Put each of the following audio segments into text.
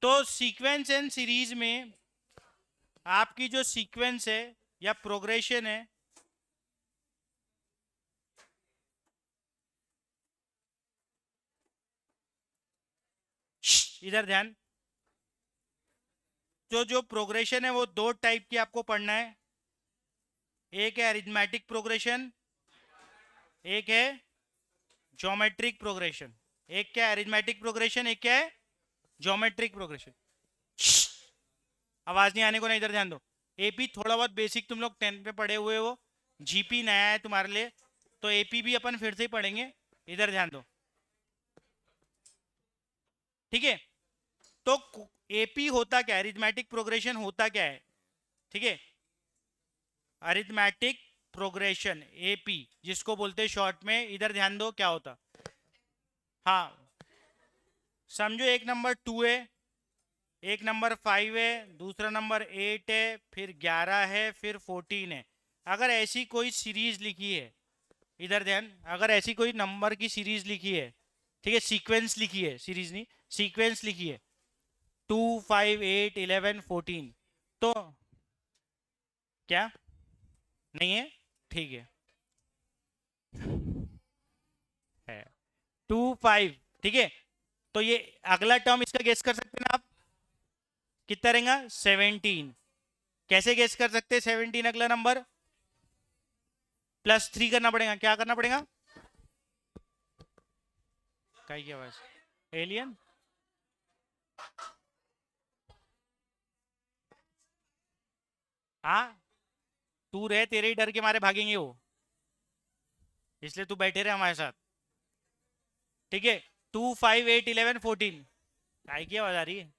तो sequence and series में आपकी जो सीक्वेंस है या प्रोग्रेशन है, इधर ध्यान, जो प्रोग्रेशन है वो दो टाइप की आपको पढ़ना है। एक है अरिथमेटिक प्रोग्रेशन, एक है ज्योमेट्रिक प्रोग्रेशन। एक क्या है अरिथमेटिक प्रोग्रेशन, एक क्या है ज्योमेट्रिक प्रोग्रेशन। आवाज नहीं आने को, नहीं, इधर ध्यान दो। एपी थोड़ा बहुत बेसिक तुम लोग 10th में पढ़े हुए हो, जीपी नया है तुम्हारे लिए, तो एपी भी अपन फिर से ही पढ़ेंगे। इधर ध्यान दो, ठीक है। तो एपी होता क्या है, अरिथमेटिक प्रोग्रेशन होता क्या है, ठीक है। अरिथमेटिक प्रोग्रेशन एपी जिसको बोलते हैं शॉर्ट में, इधर ध्यान दो क्या होता। हाँ, समझो एक नंबर 2 है, एक नंबर 5 है, दूसरा नंबर 8 है, फिर 11 है, फिर 14 है। अगर ऐसी कोई सीरीज लिखी है, इधर ध्यान, अगर ऐसी कोई नंबर की सीरीज लिखी है, ठीक है, सीक्वेंस लिखी है, सीरीज नहीं, सीक्वेंस लिखी है, 2 5 8 11 14, तो क्या नहीं है, ठीक है 2 5, ठीक है। तो ये अगला टर्म इसका गेस कर सकते हैं ना आप, कितना रहेगा 17। कैसे गेस कर सकते हैं 17 अगला नंबर, +3 करना पड़ेगा। क्या करना पड़ेगा, कहीं की आवाज, एलियन, हाँ, तू रहे, तेरे ही डर के मारे भागेंगे वो, इसलिए तू बैठे रहे हमारे साथ, ठीक है। 2 5 8 11 14, काय की आवाज आ रही है,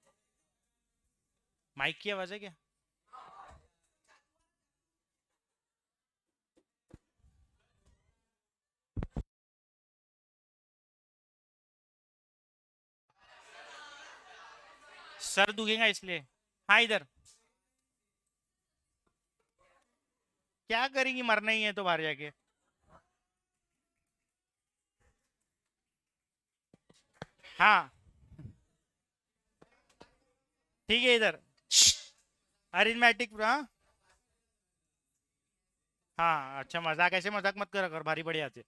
माइक की आवाज है क्या। सर दुखेगा इसलिए। हाँ, इधर क्या करेंगी, मरना ही है तो बाहर जाके। हाँ, ठीक है, इधर अरिथमेटिक, हाँ हाँ, अच्छा, मजाक ऐसे मजाक मत करा कर, भारी बढ़िया से।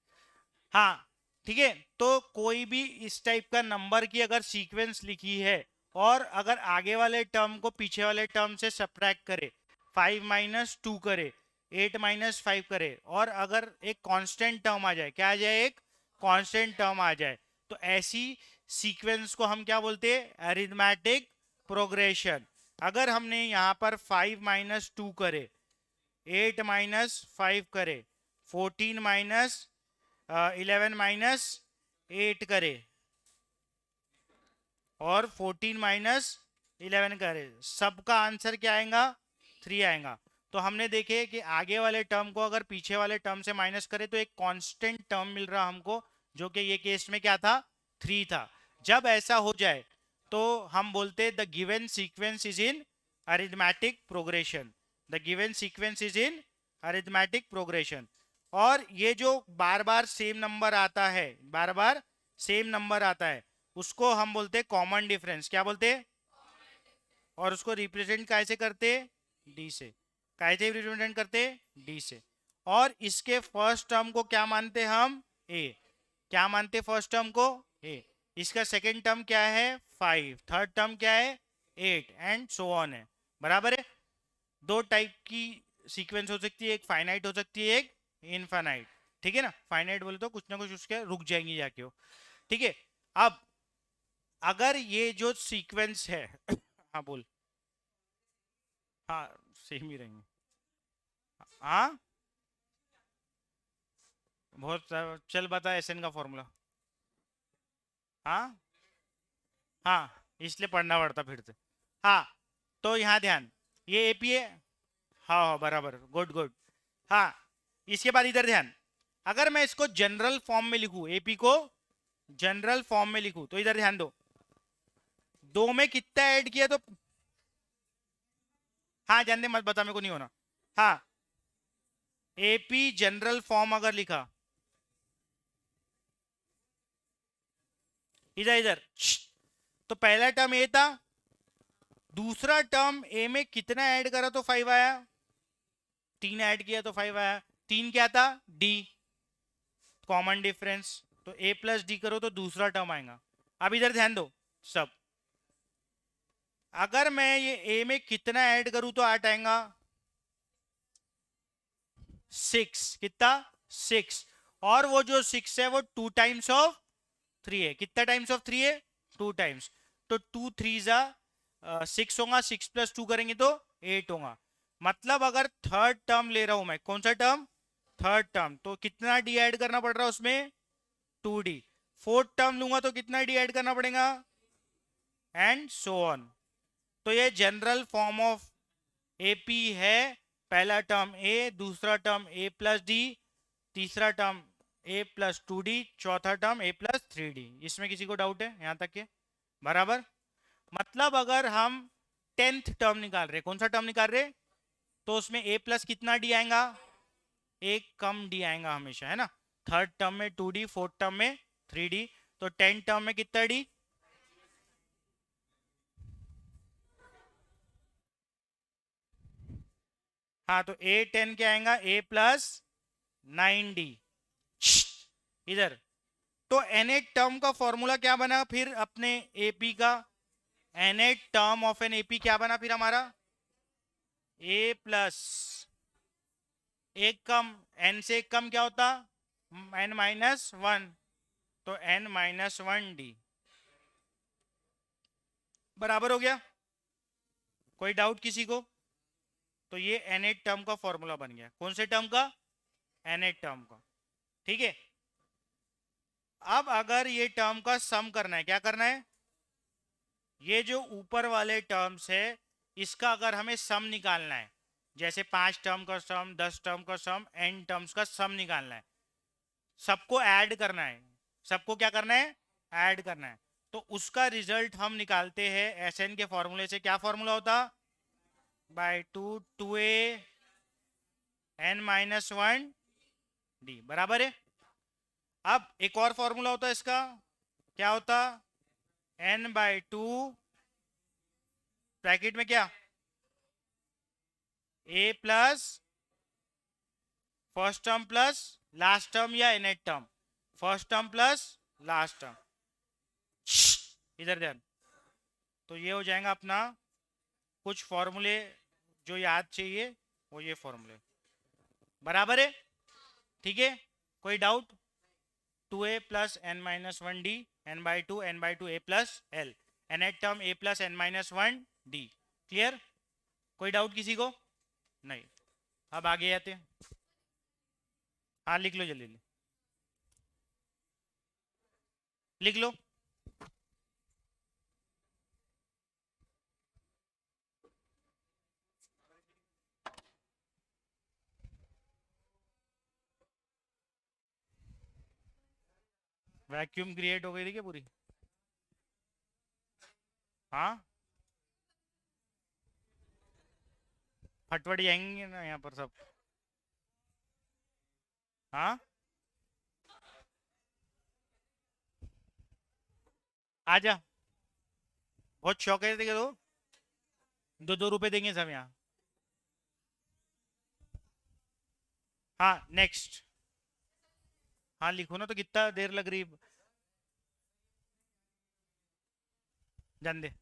हाँ, ठीक है। तो कोई भी इस टाइप का नंबर की अगर सीक्वेंस लिखी है, और अगर आगे वाले टर्म को पीछे वाले टर्म से सब्ट्रैक्ट करे, 5 - 2 करे, 8 - 5 करे, और अगर एक कांस्टेंट टर्म आ जाए, क्या आ जाए, एक कांस्टेंट टर्म आ जाए, तो ऐसी सीक्वेंस को हम क्या बोलते हैं, अरिथमेटिक प्रोग्रेशन। अगर हमने यहाँ पर 5 - 2 करे, 8 - 5 करे, 14 - 11 - 8 करे, और 14 - 11 करे, सबका आंसर क्या आएगा, 3 आएगा। तो हमने देखे कि आगे वाले टर्म को अगर पीछे वाले टर्म से माइनस करे तो एक कांस्टेंट टर्म मिल रहा हमको, जो कि ये केस में क्या था, 3 था। जब ऐसा हो जाए तो हम बोलते the given sequence is in arithmetic progression, the given sequence is in arithmetic progression. और ये जो बार बार सेम नंबर आता है, बार बार सेम नंबर आता है, उसको हम बोलते हैं कॉमन डिफरेंस। क्या बोलते हैं, और उसको रिप्रेजेंट कैसे करते, डी से। कैसे रिप्रेजेंट करते, डी से। और इसके फर्स्ट टर्म को क्या मानते हम, ए। क्या मानते फर्स्ट टर्म को, ए। इसका सेकंड टर्म क्या है, 5, थर्ड टर्म क्या है, 8, एंड सो ऑन है। बराबर है। दो टाइप की सीक्वेंस हो सकती है, एक फाइनाइट हो सकती है, एक इनफाइनाइट, ठीक है ना। फाइनाइट बोले तो कुछ ना कुछ उसके रुक जाएंगी जाके वो, ठीक है। अब अगर ये जो सीक्वेंस है हाँ बोल, हाँ सेम ही रहेंगे, हाँ बहुत चल बता एसएन का फॉर्मूला, हाँ हाँ, इसलिए पढ़ना पड़ता फिर से। हाँ, तो यहाँ ध्यान, ये एपी है, हाँ हाँ बराबर, गुड गुड। हाँ, इसके बाद इधर ध्यान, अगर मैं इसको जनरल फॉर्म में लिखूं, एपी को जनरल फॉर्म में लिखूं, तो इधर ध्यान दो, दो में कितना ऐड किया तो, हाँ जानते मत बता, मेरे को नहीं होना। हाँ, एपी जनरल फॉर्म अगर लिखा, इधर इधर, तो पहला टर्म ए था, दूसरा टर्म ए में कितना ऐड करा तो 5 आया, 3 ऐड किया तो 5 आया। 3 क्या था, डी, कॉमन डिफरेंस, तो ए प्लस डी करो तो दूसरा टर्म आएगा। अब इधर ध्यान दो सब, अगर मैं ये ए में कितना ऐड करूं तो 8 आएगा, 6, कितना, 6, और वो जो 6 है वो 2 टाइम्स ऑफ 3 है। कितना टाइम्स ऑफ 3 है, 2 टाइम्स, तो 2 3 जा 6 होगा, 6 प्लस 2 करेंगे तो 8 होगा। मतलब अगर थर्ड टर्म ले रहा हूं मैं, कौन सा टर्म, थर्ड टर्म, तो कितना डी ऐड करना पड़ रहा है उसमें, 2d। फोर्थ टर्म लूंगा तो कितना डी ऐड करना पड़ेगा, एंड सो ऑन। तो ये जनरल फॉर्म ऑफ एपी है, पहला टर्म ए, दूसरा टर्म ए प्लस डी, तीसरा टर्म ए प्लस 2d, चौथा टर्म ए प्लस 3d। इसमें किसी को डाउट है यहां तक के, बराबर। मतलब अगर हम 10th टर्म निकाल रहे, कौन सा टर्म निकाल रहे, तो उसमें ए प्लस कितना डी आएगा, एक कम डी आएगा हमेशा, है ना। थर्ड टर्म में 2d, फोर्थ टर्म में 3d, तो 10 टर्म में कितना डी, हाँ, तो ए 10 क्या आएगा, ए प्लस 9d। इधर तो n8 टर्म का फॉर्मूला क्या बना फिर अपने एपी का, n8 term of an AP क्या बना फिर हमारा, ए प्लस, एक कम, n से एक कम क्या होता, n माइनस 1, तो n माइनस 1d, बराबर हो गया। कोई डाउट किसी को, तो ये n8 टर्म का फॉर्मूला बन गया, कौन से टर्म का, n8 टर्म का, ठीक है। अब अगर ये टर्म का सम करना है, क्या करना है, ये जो ऊपर वाले टर्म्स है इसका अगर हमें सम निकालना है, जैसे 5 टर्म का सम, 10 टर्म का सम, n टर्म्स का सम निकालना है, सबको ऐड करना है, सबको क्या करना है, ऐड करना है, तो उसका रिजल्ट हम निकालते हैं एसएन के फॉर्मूले से। क्या फॉर्मूला होता, bye 2a n minus 1d, बराबर है। अब एक और फॉर्मूला होता है इसका, क्या होता, n/2 ब्रैकेट में क्या, a plus first term plus last term या nth term, first term plus last term, इधर ध्यान। तो ये हो जाएगा अपना कुछ फॉर्मूले जो याद चाहिए, वो ये फॉर्मूले, बराबर है, ठीक है। कोई doubt, 2a plus n minus 1d, n/2 a plus l, nth term a plus n minus 1d, clear. कोई डाउट किसी को, नहीं। अब आगे आते हैं, हाँ लिख लो जल्दी, लिख लो। वैक्यूम क्रिएट हो गई थी क्या पूरी, हाँ, फटफट जाएंगे ना यहाँ पर सब, हाँ, आजा, बहुत शौक है देखे तो, 2-2 रुपए देंगे सब यहाँ। हाँ नेक्स्ट, हाँ लिखो ना, तो कितना देर लग रही, जान दे।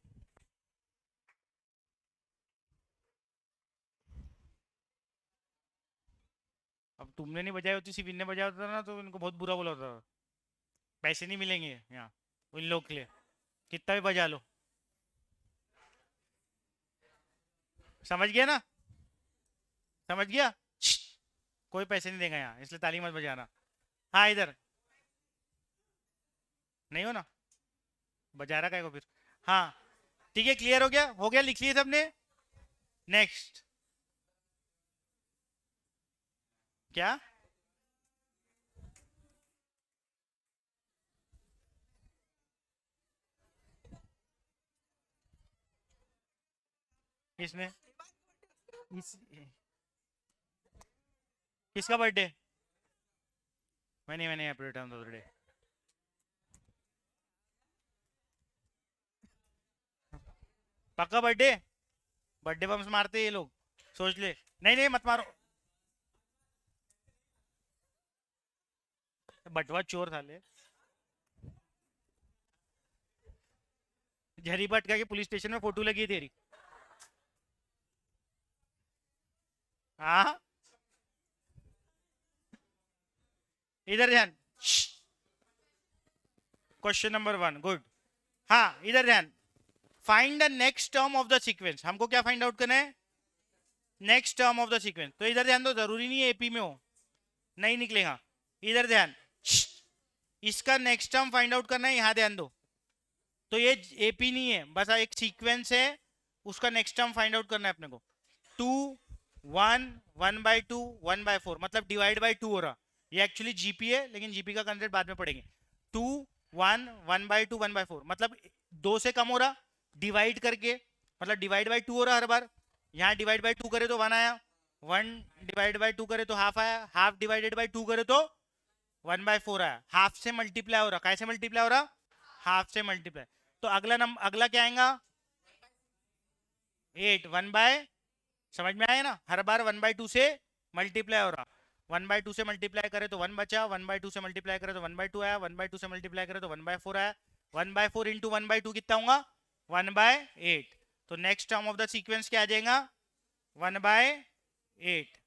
अब तुमने नहीं बजाई होती, सिर्फ इनने बजाया होता ना, तो इनको बहुत बुरा बोला होता, पैसे नहीं मिलेंगे यहाँ उन लोग के लिए, कितना भी बजा लो, समझ गया ना, समझ गया, कोई पैसे नहीं देगा यहाँ, इसलिए ताली मत बजाना। हाँ इधर, नहीं हो ना, बजा रहा काय को फिर, हाँ ठीक है, क्लियर हो गया, लिख लिए सबने। नेक्स्ट, क्या, इसमें, इस, किसका बर्थडे, मैंने हैप्पी रिटर्न बर्थडे, पक्का बर्थडे? बर्थडे बम्स मारते हैं ये लोग, सोच ले। नहीं नहीं मत मारो, बटवा चोर साले। झरी पटका के पुलिस स्टेशन में फोटो लगी है तेरी। हाँ, इधर ध्यान। Question number 1, good. हाँ इधर ध्यान। Find the next term of the sequence, हमको क्या फाइंड आउट करना है? Next term of the sequence. तो इधर ध्यान दो, जरूरी नहीं है एपी में हो, नहीं निकलेगा। इधर ध्यान, इसका नेक्स्ट टर्म फाइंड आउट करना है, यहां ध्यान दो। तो ये एपी नहीं है, बस एक सीक्वेंस है, उसका नेक्स्ट टर्म फाइंड आउट करना है अपने को। 2 1 1/2 1/4, मतलब डिवाइड बाय 2 हो रहा। ये एक्चुअली जीपी है, लेकिन जीपी का कंसेप्ट बाद में पढ़ेंगे। 2 1 1/2 1/4, मतलब 2 से कम हो रहा, डिवाइड करके, मतलब डिवाइड बाय 2 हो रहा हर बार। यहाँ डिवाइड बाय 2 करे तो 1 आया, 1 डिवाइड बाय 2 करे तो हाफ आया, हाफ डिवाइडेड बाय 2 करे तो 1/4 आया। हाफ से मल्टीप्लाई हो रहा, कैसे मल्टीप्लाई हो रहा? हाफ से मल्टीप्लाई। तो अगला नंबर, अगला क्या आएगा? 8 1 बाय, समझ में आया ना, हर बार 1/2 से मल्टीप्लाई हो रहा। 1/2 से मल्टीप्लाई करे तो 1 बचा, 1/2 से मल्टीप्लाई करे तो 1/2 आया, 1/2 से मल्टीप्लाई करे तो 1/4 आया। 1/4 इंटू 1/2 कितना होगा? 1/8। तो next term of the sequence क्या आ जाएगा? 1/8।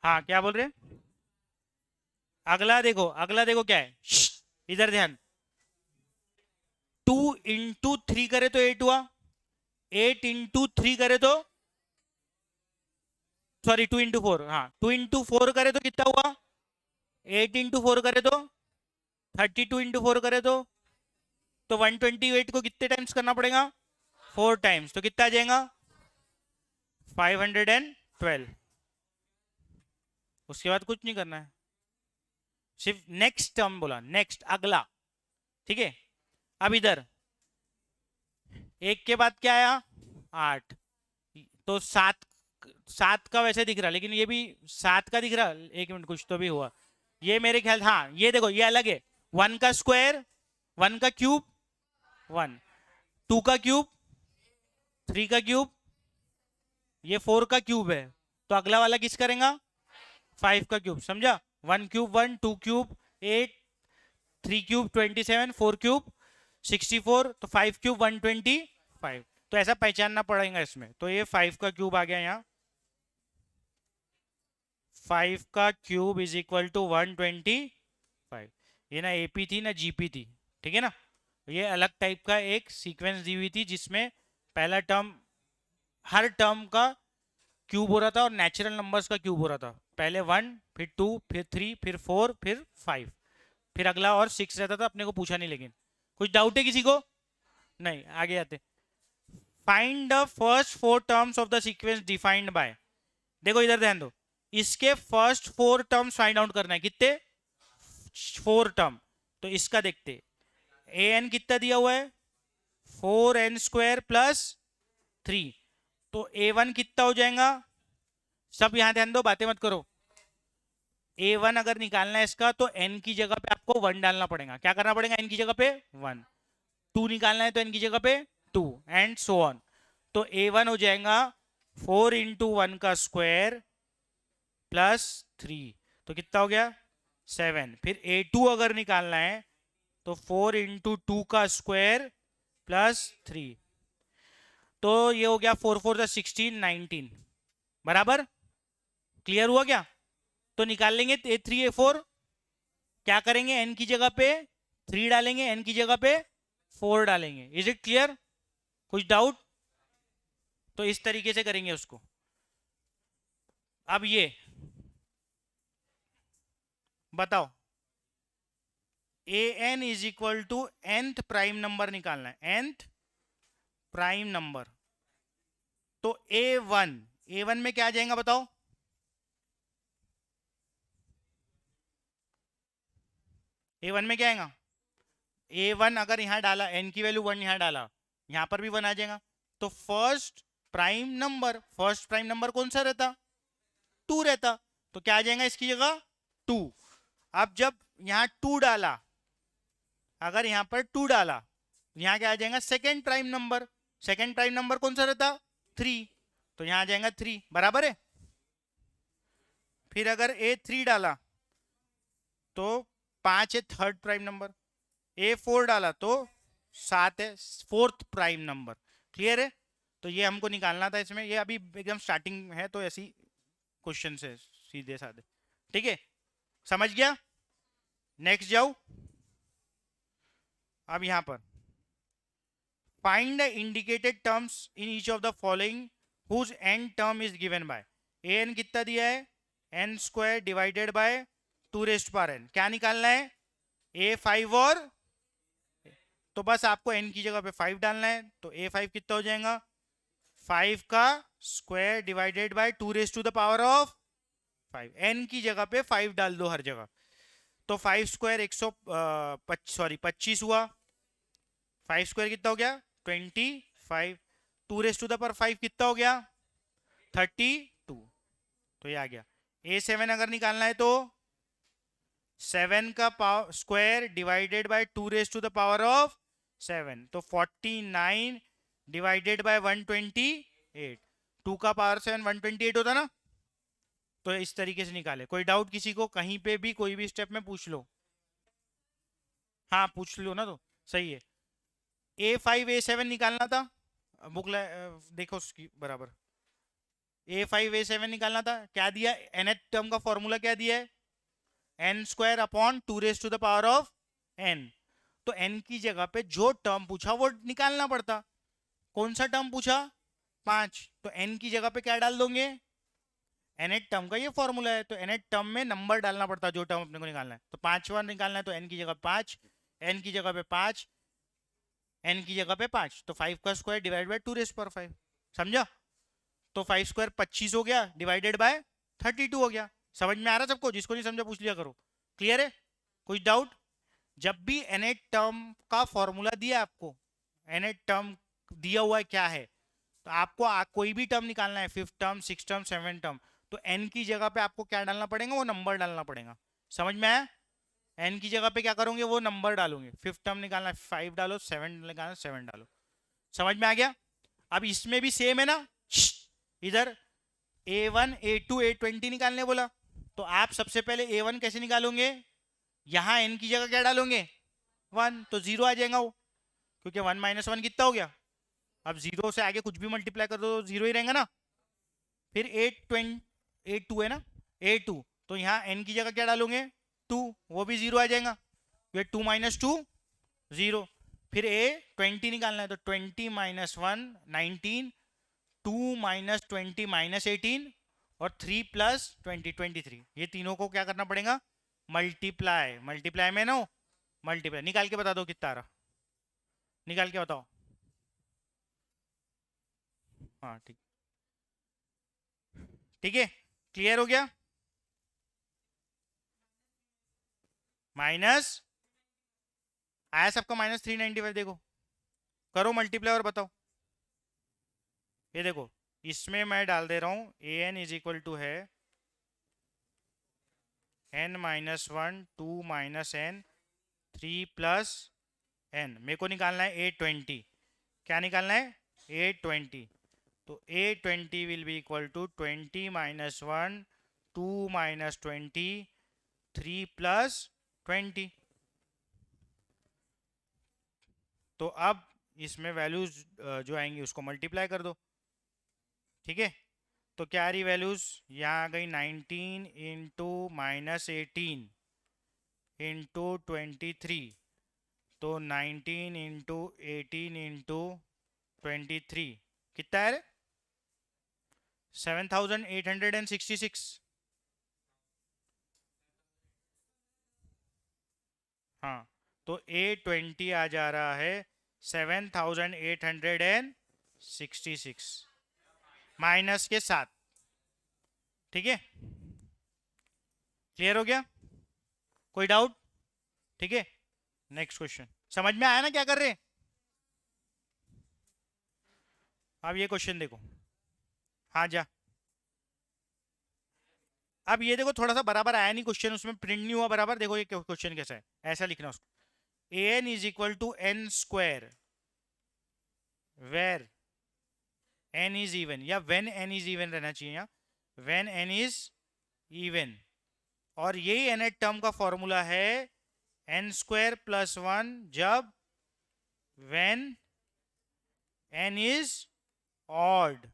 हाँ क्या बोल रहे? अगला देखो, अगला देखो क्या है, इधर ध्यान। 2 इंटू 3 करे तो 8 हुआ, 8 इंटू 3 करे तो, सॉरी 2 इंटू 4, हाँ 2 इंटू 4 करे तो कितना हुआ? 8 इंटू 4 करे तो 32 इंटू 4 करे तो 128 को कितने टाइम्स करना पड़ेगा? 4 टाइम्स। तो कितना आ जाएगा? 512। उसके बाद कुछ नहीं करना है, सिर्फ नेक्स्ट टर्म बोला, नेक्स्ट अगला, ठीक है। अब इधर 1 के बाद क्या आया? 8। तो 7, 7 का वैसे दिख रहा, लेकिन ये भी 7 का दिख रहा। 1 मिनट, कुछ तो भी हुआ ये मेरे ख्याल, हाँ ये देखो ये अलग है। 1 का स्क्वायर, 1 का क्यूब 1, 2 का क्यूब, 3 का क्यूब, ये 4 का क्यूब है। तो अगला वाला किस करेगा? 5 का क्यूब, समझा? 1 क्यूब 1, 2 क्यूब 8, 3 क्यूब 27, 4 क्यूब 64, तो 5 क्यूब 125। तो ऐसा पहचानना पड़ेगा इसमें। तो ये 5 का क्यूब आ गया यहाँ, 5 का क्यूब इज इक्वल टू 125। ये ना एपी थी ना जीपी थी, ठीक है ना। ये अलग टाइप का एक सीक्वेंस दी हुई थी, जिसमें पहला टर्म, हर टर्म का क्यूब हो रहा था और नेचुरल नंबर्स का क्यूब हो रहा था। पहले 1, फिर 2, फिर 3, फिर 4, फिर 5, फिर अगला और 6 रहता था, अपने को पूछा नहीं। लेकिन कुछ डाउट है किसी को? नहीं, आगे आते। Find the first 4 terms of the sequence defined by. देखो इधर ध्यान दो, इसके फर्स्ट 4 टर्म्स फाइंड आउट करना है। कितने? 4 टर्म। तो इसका देखते, ए एन कितना दिया हुआ है? 4n² plus 3। तो a1 कितना हो जाएगा? सब यहां ध्यान दो, बातें मत करो। a1 अगर निकालना है इसका, तो n की जगह पे आपको 1 डालना पड़ेगा। क्या करना पड़ेगा? n की जगह पे 1। 2 निकालना है तो n की जगह पे 2, एंड सो ऑन। तो a1 हो जाएगा 4 इंटू 1 का स्क्वायर प्लस 3, तो कितना हो गया? 7। फिर a2 अगर निकालना है तो 4 इंटू 2 का स्क्वायर प्लस 3, तो ये हो गया 4 4 16 19, बराबर। क्लियर हुआ क्या? तो निकाल लेंगे a3 a4, क्या करेंगे? n की जगह पे 3 डालेंगे, n की जगह पे 4 डालेंगे। Is it clear? कुछ डाउट? तो इस तरीके से करेंगे उसको। अब ये बताओ, A N is equal to nth prime number निकालना है, nth प्राइम नंबर। तो ए वन में क्या आ जाएगा बताओ? ए वन में क्या आएगा? ए वन अगर यहाँ डाला, एन की वैल्यू वन यहाँ डाला, यहाँ पर भी वन आ जाएगा। तो फर्स्ट प्राइम नंबर कौन सा रहता? टू रहता। तो क्या आ जाएगा इसकी जगह? टू। अब जब यहाँ टू डाला, अगर यहाँ पर टू डाला, यहाँ क्या आ जाएगा? Second prime number. Second prime number कौन सा रहता? थ्री। तो यहाँ आ जाएगा थ्री, बराबर है। फिर अगर ए थ्री डाला तो पांच है थर्ड प्राइम नंबर। ए फोर डाला तो सात है फोर्थ प्राइम नंबर। क्लियर है? तो ये हमको निकालना था इसमें, ये अभी एकदम स्टार्टिंग है तो ऐसी क्वेश्चन है, सीधे साधे। ठीक है, समझ गया? नेक्स्ट जाओ। अब यहां पर find the indicated terms in each of the following whose n term is given by. A n कितना दिया है? N square divided by two raised power n. क्या निकालना है? ए फाइव और, तो बस आपको एन की जगह पे फाइव डालना है। तो ए फाइव कितना हो जाएगा? फाइव का square divided by two raised to the power of five. N की जगह पे फाइव डाल दो हर जगह। तो फाइव स्क्वायर 25 हुआ। फाइव स्क्वायर कितना हो गया? 25। Two raised to the power five कितना हो गया? 32। तो ये आ गया। ए सेवन अगर निकालना है तो सेवन का power square divided by two raised to the power of seven. तो 49 डिवाइडेड बाय 128। टू का पावर सेवन 128 होता ना। तो इस तरीके से निकाले। कोई डाउट किसी को? कहीं पे भी कोई भी स्टेप में पूछ लो। हाँ पूछ लो ना, तो सही है। ए फाइव ए सेवन निकालना था, बुक देखो उसकी बराबर। ए फाइव ए सेवन निकालना था, क्या दिया? nth टर्म का फॉर्मूला क्या दिया है? N square upon two raise to the power of n. तो एन की जगह पे जो टर्म पूछा वो निकालना पड़ता। कौन सा टर्म पूछा? पांच। तो एन की जगह पे क्या डाल दोगे? nth टर्म का ये फॉर्मूला है, तो nth टर्म में नंबर डालना पड़ता जो टर्म अपने को निकालना है। तो पांचवा निकालना है तो एन की जगह पांच, एन की जगह पे पांच, एन की जगह पे पांच। तो फाइव का square divide by two raise power five. समझा? तो फाइव स्क्वायर 25 हो गया डिवाइडेड बाय 32 हो गया। समझ में आ रहा सबको? जिसको नहीं समझा पूछ लिया करो। क्लियर है? कुछ डाउट? जब भी nth टर्म का फॉर्मूला दिया आपको, nth टर्म दिया हुआ है क्या है, तो आपको कोई भी टर्म निकालना है, fifth term, six term, seven term, तो n की जगह पे आपको क्या डालना पड़ेगा? वो नंबर डालना पड़ेगा। समझ में आया? n की जगह पे क्या करोगे? वो नंबर डालोगे। फिफ्थ टर्म निकालना है फाइव डालो, सेवन निकालना सेवन डालो। समझ में आ गया? अब इसमें भी सेम है ना। इधर A1 A2 A20 निकालने बोला, तो आप सबसे पहले A1 कैसे निकालोगे? यहां n की जगह क्या डालोगे? वन। तो जीरो आ जाएगा वो, क्योंकि वन माइनस वन कितना हो गया? अब जीरो से आगे कुछ भी मल्टीप्लाई कर दो तो जीरो ही रहेगा ना। फिर A2 है ना, A2, तो यहाँ n की जगह क्या डालोगे? टू, वो भी जीरो आ जाएगा। ये टू माइनस टू जीरो। फिर A20 निकालना है, तो 20 minus one 19, two minus 20 minus 18, और थ्री प्लस 20 23। ये तीनों को क्या करना पड़ेगा? मल्टीप्लाई। मल्टीप्लाई में नो मल्टीप्लाई। निकाल के बता दो कितना आ रहा, निकाल के बताओ। हाँ ठीक, ठीक है, क्लियर हो गया? माइनस आया सबका -395। देखो, करो मल्टीप्लाई और बताओ। ये देखो, इसमें मैं डाल दे रहा हूं a N is equal to है n minus one, two minus n, three plus n. मेरे को निकालना है A20। क्या निकालना है? A20। तो A20 will be equal to 20 minus one, two minus 20, three plus 20। तो अब इसमें वैल्यूज जो आएंगी उसको मल्टीप्लाई कर दो। ठीक है, तो क्या आ रही वैल्यूज? यहाँ आ गई 19 इंटू माइनस 18 इंटू 23। तो 19 इंटू 18 इंटू 23 कितना है? 7866। हाँ, तो A20 आ जा रहा है 7866 माइनस के साथ। ठीक है, क्लियर हो गया? कोई डाउट? ठीक है, नेक्स्ट क्वेश्चन। समझ में आया ना क्या कर रहे? अब ये क्वेश्चन देखो। हाँ जा। अब ये देखो, थोड़ा सा बराबर आया नहीं क्वेश्चन, उसमें प्रिंट नहीं हुआ बराबर। देखो ये क्वेश्चन कैसा है, ऐसा लिखना उसको। A N is equal to N square where N is even, या वेन एन इज इवन रहना चाहिए यहाँ, वेन एन इज इवन। और यही एन टर्म का फॉर्मूला है एन स्क्वायर प्लस वन, जब वेन एन इज ऑड।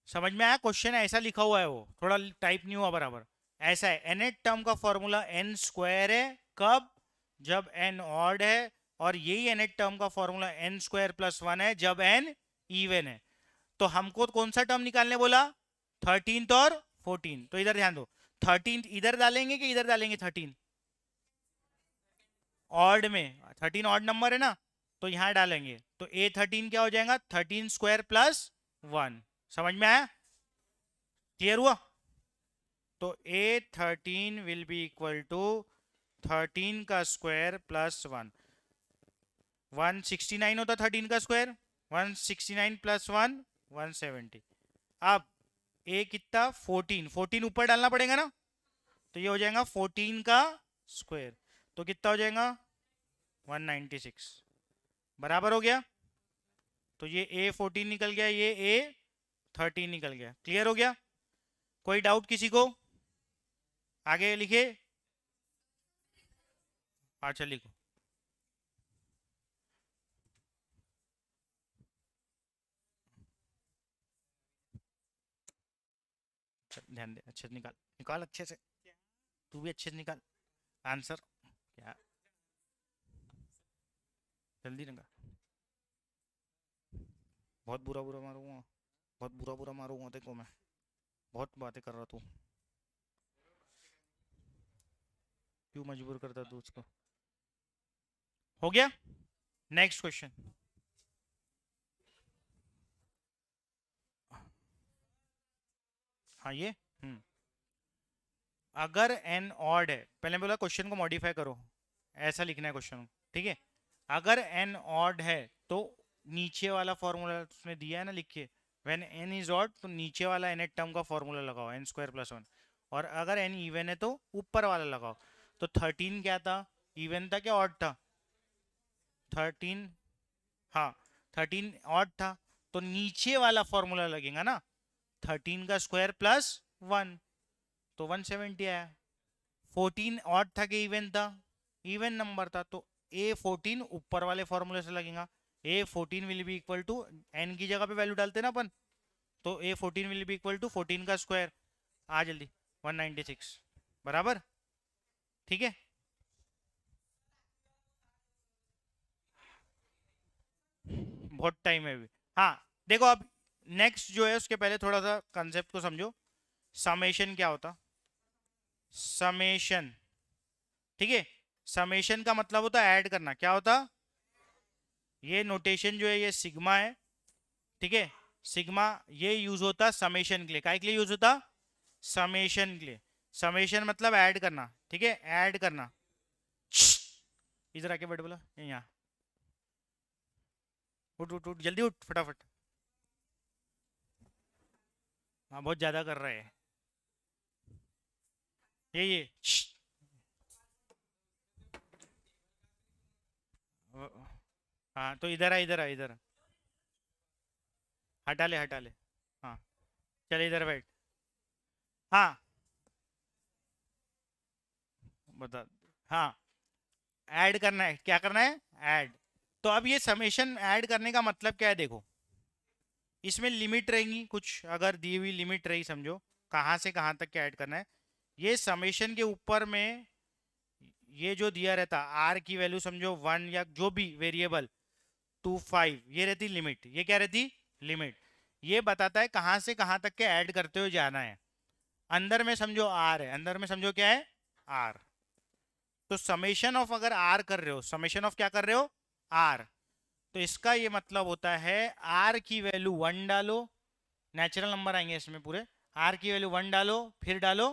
समझ में आया? क्वेश्चन ऐसा लिखा हुआ है, वो थोड़ा टाइप नहीं हुआ बराबर। ऐसा है, एन टर्म का फॉर्मूला एन स्क्वायर है, कब? जब एन ऑड है। और यही एन टर्म का formula n square plus one है, जब एन इवन है। तो हमको कौन सा टर्म निकालने बोला? 13th और 14। तो इधर ध्यान दो, 13th इधर डालेंगे कि इधर डालेंगे? 13 ऑड में, 13 ऑड नंबर है ना, तो यहां डालेंगे। तो A13 क्या हो जाएगा? 13 स्क्वायर प्लस वन। समझ में आया? क्लियर हुआ? तो A13 will be equal to 13 का स्क्वायर प्लस वन। 169 होता 13 का स्क्वायर, 169 प्लस वन 170। अब ए कितना? 14, 14 ऊपर डालना पड़ेगा ना, तो ये हो जाएगा 14 का स्क्वायर। तो कितना हो जाएगा? 196। बराबर हो गया। तो ये A14 निकल गया, ये A13 निकल गया। क्लियर हो गया? कोई डाउट किसी को? आगे लिखे। अच्छा लिखो। ध्यान दे, अच्छे से निकाल, निकाल अच्छे से। तू भी अच्छे से निकाल आंसर। क्या? जल्दी निकाल। बहुत बुरा बुरा मारूंगा, बहुत बुरा बुरा मारूंगा देखो मैं। बहुत बातें कर रहा तू, क्यों मजबूर करता तू उसको? हो गया? Next question. हाँ ये, अगर एन ऑड है, पहले बोला क्वेश्चन को मॉडिफाई करो, ऐसा लिखना है क्वेश्चन। ठीक है, अगर एन ऑड है तो नीचे वाला फॉर्मूला उसने दिया है ना लिख के, व्हेन एन इज ऑड तो नीचे वाला एन टर्म का फॉर्मूला लगाओ, एन स्क्वायर प्लस वन। और अगर एन इवन है तो ऊपर वाला लगाओ। तो 13 क्या था? इवन था क्या ऑड था? 13, हाँ 13 ऑड था, तो नीचे वाला फॉर्मूला लगेगा ना, 13 का स्क्वायर प्लस वन, तो 170 आया। 14 ऑड था कि इवन था? इवन नंबर था, तो A14 ऊपर वाले फॉर्मूले से लगेगा। A14 will be equal to, n की जगह पे वैल्यू डालते ना अपन, तो A14 will be equal to 14 का स्क्वायर, आ जल्दी, 196। बराबर? ठीक है, बहुत टाइम है अभी। हाँ देखो, अब नेक्स्ट जो है उसके पहले थोड़ा सा कंसेप्ट को समझो। समेशन क्या होता? समेशन, ठीक है, समेशन का मतलब होता है ऐड करना। क्या होता? ये नोटेशन जो है ये सिग्मा है, ठीक है। सिग्मा ये यूज होता समेशन के लिए। काय के लिए यूज होता? समेशन के लिए। समेशन मतलब ऐड करना, ठीक है, ऐड करना। इधर आके बैठ, बोला यहाँ। उठ उठ उठ, जल्दी उठ फटाफट। हाँ बहुत ज्यादा कर रहे हैं ये। हाँ तो इधर आ, इधर आ, इधर आ। हटा ले, हटा ले। हाँ चल इधर बैठ। हाँ बता। हाँ, ऐड करना है, क्या करना है? ऐड। तो अब ये समेशन ऐड करने का मतलब क्या है? देखो, इसमें लिमिट रहेंगी कुछ, अगर दी हुई लिमिट रही, समझो कहाँ से कहाँ तक क्या ऐड करना है। ये समेशन के ऊपर में ये जो दिया रहता आर की वैल्यू, समझो वन या जो भी वेरिएबल, 2 5, ये रहती लिमिट। ये क्या रहती? लिमिट। ये बताता है कहाँ से कहाँ तक के ऐड करते हुए जाना है। अंदर में समझो आर है, अंदर में समझो क्या है? आर। तो समेशन ऑफ अगर आर कर रहे हो, समेशन ऑफ क्या कर रहे हो, आर, तो इसका ये मतलब होता है आर की वैल्यू 1 डालो, नेचुरल नंबर आएंगे इसमें पूरे, आर की वैल्यू 1 डालो, फिर डालो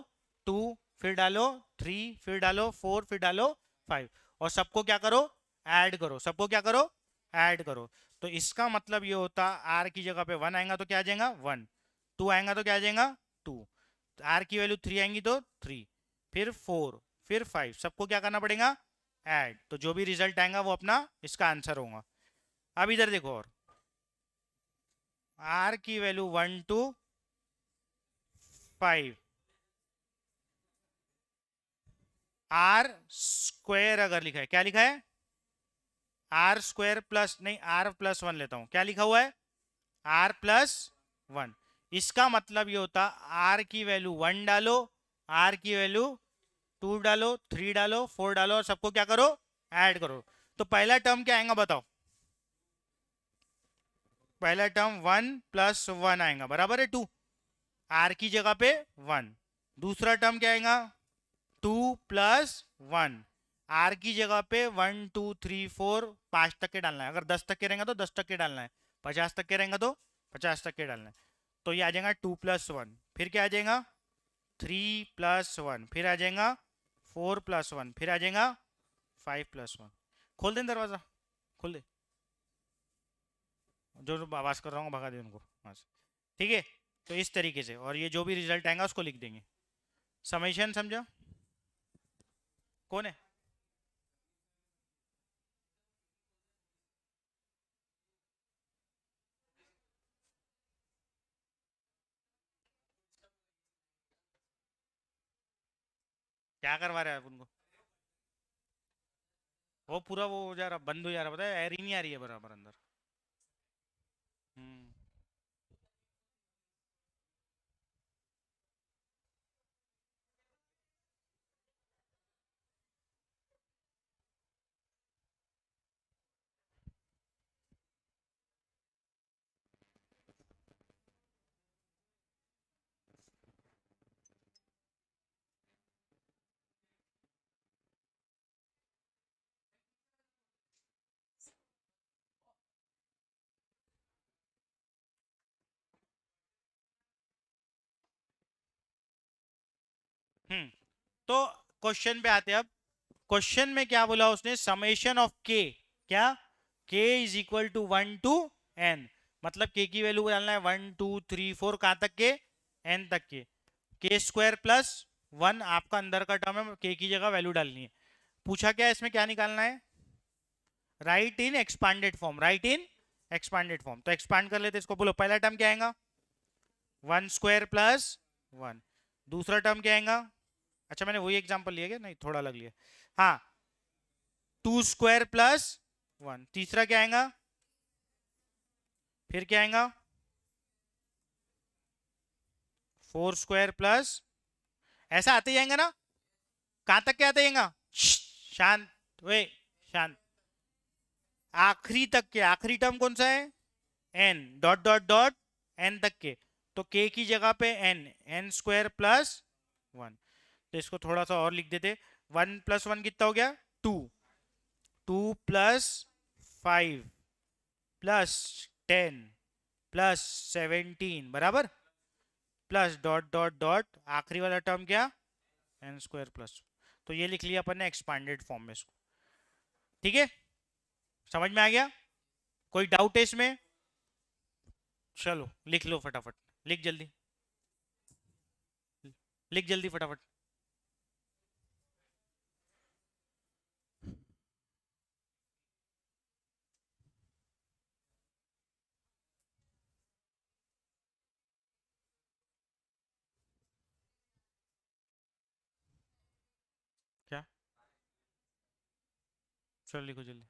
2, फिर डालो 3, फिर डालो 4, फिर डालो 5, और सबको क्या करो, ऐड करो, सबको क्या करो, ऐड करो। तो इसका मतलब ये होता, आर की जगह पे 1 आएगा तो क्या आ जाएगा 1, 2 आएगा तो क्या आ जाएगा 2, आर की वैल्यू 3 आएंगी तो 3, फिर 4, फिर 5, सबको क्या करना पड़ेगा, ऐड, तो जो भी रिजल्ट आएगा वो अपना इसका आंसर होगा। अब इधर देखो, और आर की वैल्यू 1 टू 5, आर स्क्वायर अगर लिखा है, क्या लिखा है, आर स्क्वायर प्लस, नहीं आर प्लस 1 लेता हूं, क्या लिखा हुआ है, आर प्लस 1, इसका मतलब ये होता आर की वैल्यू 1 डालो, आर की वैल्यू 2 डालो, 3 डालो, 4 डालो, और सबको क्या करो, ऐड करो। तो पहला टर्म क्या आएगा बताओ, पहला टर्म 1 प्लस 1 आएगा, बराबर है 2, आर की जगह पे 1, दूसरा टर्म क्या आएगा 2 प्लस 1, आर की जगह पे 1 2 3 4 5 तक के डालना है, अगर 10 तक के रहेंगे तो 10 तक के डालना है, 50 तक के रहेंगे तो 50 तक के डालना है। तो ये आ जाएगा 2 प्लस 1, फिर क्या आ जाएगा 3 प्लस 1, फिर आ जाएगा 4 प्लस 1, फिर आ जाएगा 5 प्लस 1। खोल दें दरवाज़ा, खोल दे, जो जो आवाज़ कर रहा हूँ भगा दे उनको वहाँ से, ठीक है। तो इस तरीके से, और ये जो भी रिजल्ट आएगा उसको लिख देंगे। समेशन समझा, कौन है, क्या करवा रहा है आप उनको, वो पूरा वो हो जा रहा, बंद हो जा रहा, पता है, एयर ही नहीं आ रही है बराबर अंदर। हम्म। हम्म। तो क्वेश्चन पे आते हैं अब, क्वेश्चन में क्या बोला उसने, समेशन ऑफ के, क्या, k is equal to 1 to n, मतलब के की वैल्यू डालना है 1 2 3 4 कहां तक के, एन तक के स्क्वायर प्लस 1 आपका अंदर का टर्म है, के की जगह वैल्यू डालनी है। पूछा क्या इसमें, क्या निकालना है, राइट इन एक्सपांडेड फॉर्म, राइट इन एक्सपांडेड फॉर्म, तो एक्सपांड कर लेते इसको, बोलो पहला टर्म क्या आएगा 1 स्क्वायर प्लस 1, दूसरा टर्म क्या आएगा, अच्छा मैंने वही एग्जांपल लिया क्या, नहीं थोड़ा अलग लिया, हाँ 2 स्क्वायर प्लस 1, तीसरा क्या आएगा, फिर क्या आएगा 4 स्क्वायर प्लस, ऐसा आते जाएंगे ना, कहां तक क्या आते जाएगा, शांत, वे शांत, आखिरी तक के, आखिरी टर्म कौन सा है, n dot dot dot n तक के, तो के की जगह पे एन, एन स्क्वायर प्लस 1, तो इसको थोड़ा सा और लिख देते, 1 प्लस 1 कितना हो गया 2, 2 प्लस 5 प्लस 10 प्लस 17 बराबर, प्लस डॉट डॉट डॉट आखिरी वाला टर्म क्या, एन स्क्वायर प्लस, तो ये लिख लिया अपन ने एक्सपांडेड फॉर्म में इसको, ठीक है, समझ में आ गया, कोई डाउट है इसमें, चलो लिख लो फटाफट, लिख जल्दी, लिख जल्दी फटाफट, क्या, चलो लिखो जल्दी,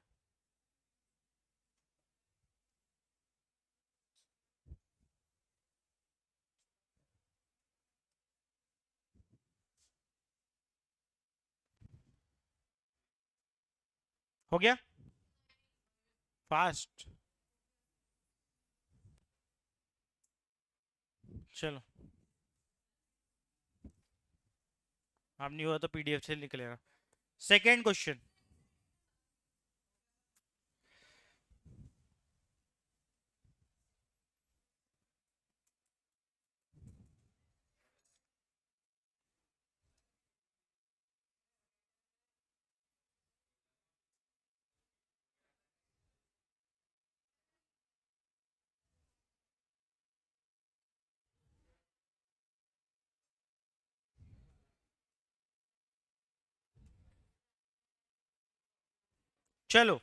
हो गया फास्ट, चलो अब नहीं हुआ तो पीडीएफ से निकलेगा, सेकेंड क्वेश्चन, चलो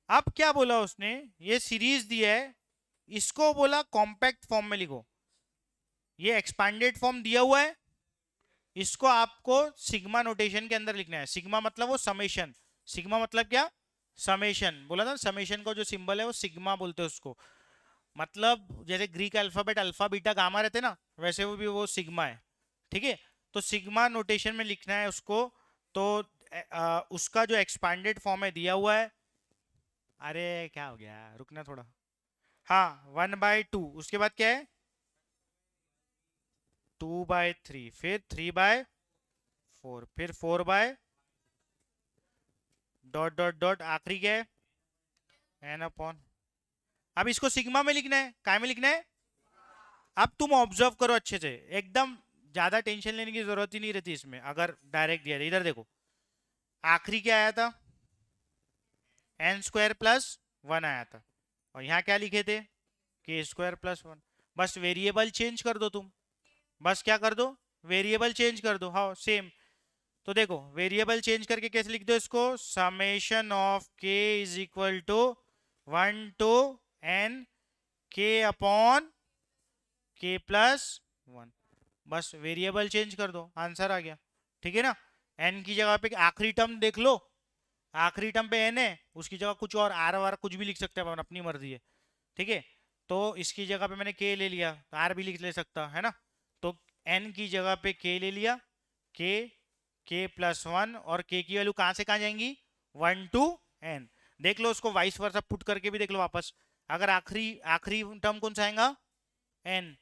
अब क्या बोला उसने, ये सीरीज दिया है, इसको बोला कॉम्पैक्ट फॉर्म में लिखो। ये एक्सपांडेड फॉर्म दिया हुआ है, इसको आपको सिग्मा नोटेशन के अंदर लिखना है। सिग्मा मतलब वो समेशन, सिग्मा मतलब क्या, समेशन। बोला था समेशन को जो सिंबल है वो सिग्मा बोलते हैं उसको। मतलब जैसे Greek alphabet alpha beta gamma रहते ना, वैसे वो भी वो सिग्मा है। ठीक है, तो सिग्मा नोटेशन में लिखना है उसको। तो उसका जो एक्सपांडेड फॉर्म है दिया हुआ है। अरे क्या हो गया, रुकना थोड़ा। हाँ 1/2, उसके बाद क्या है 2/3, फिर 3/4, फिर 4 डॉट डॉट डॉट, आखिरी क्या है एन अपॉन। अब इसको सिग्मा में लिखना है, काय में लिखना है। अब तुम ऑब्जर्व करो अच्छे से, एकदम ज्यादा टेंशन लेने की जरूरत ही नहीं रहती इसमें अगर डायरेक्ट दिया है। इधर देखो, आखिरी क्या आया था, n² + 1 आया था, और यहाँ क्या लिखे थे k² + 1। बस वेरिएबल चेंज कर दो तुम, बस क्या कर दो, वेरिएबल चेंज कर दो। हाँ सेम। तो देखो वेरिएबल चेंज करके कैसे लिख दो इसको, summation of k is equal to 1 to n k/k+1। बस वेरिएबल चेंज कर दो, आंसर आ गया। ठीक है ना। n की जगह पे आखिरी टर्म देख लो, आखिरी टर्म पे n है, उसकी जगह कुछ और आर वार कुछ भी लिख सकते हैं अपन, अपनी मर्जी है। ठीक है, तो इसकी जगह पे मैंने k ले लिया, तो r भी लिख ले सकता है ना। तो n की जगह पे k ले लिया, k k+1, और k की वैल्यू कहां से कहां जाएंगी 1 to n। देख लो उसको वाइस वर्सा पुट करके भी देख लो वापस। अगर आखिरी आखिरी टर्म कौन सा आएगा n,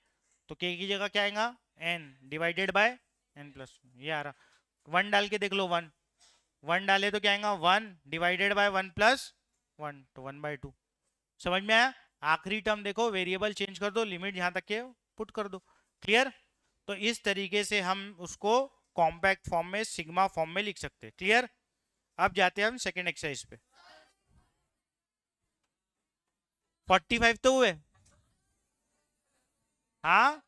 तो k की जगह क्या आएगा n/n+, ये आ रहा। 1 डाल के देख लो, 1 1 डाले तो क्या आएगा 1/1+1, तो 1/2। समझ में आया। आखिरी टर्म देखो, वेरिएबल चेंज कर दो, लिमिट यहां तक के पुट कर दो। क्लियर। तो इस तरीके से हम उसको कॉम्पैक्ट फॉर्म में सिग्मा फॉर्म में लिख सकते हैं। क्लियर। अब जाते हैं हम सेकेंड एक्सरसाइज पे। 45 तो हुए, हाँ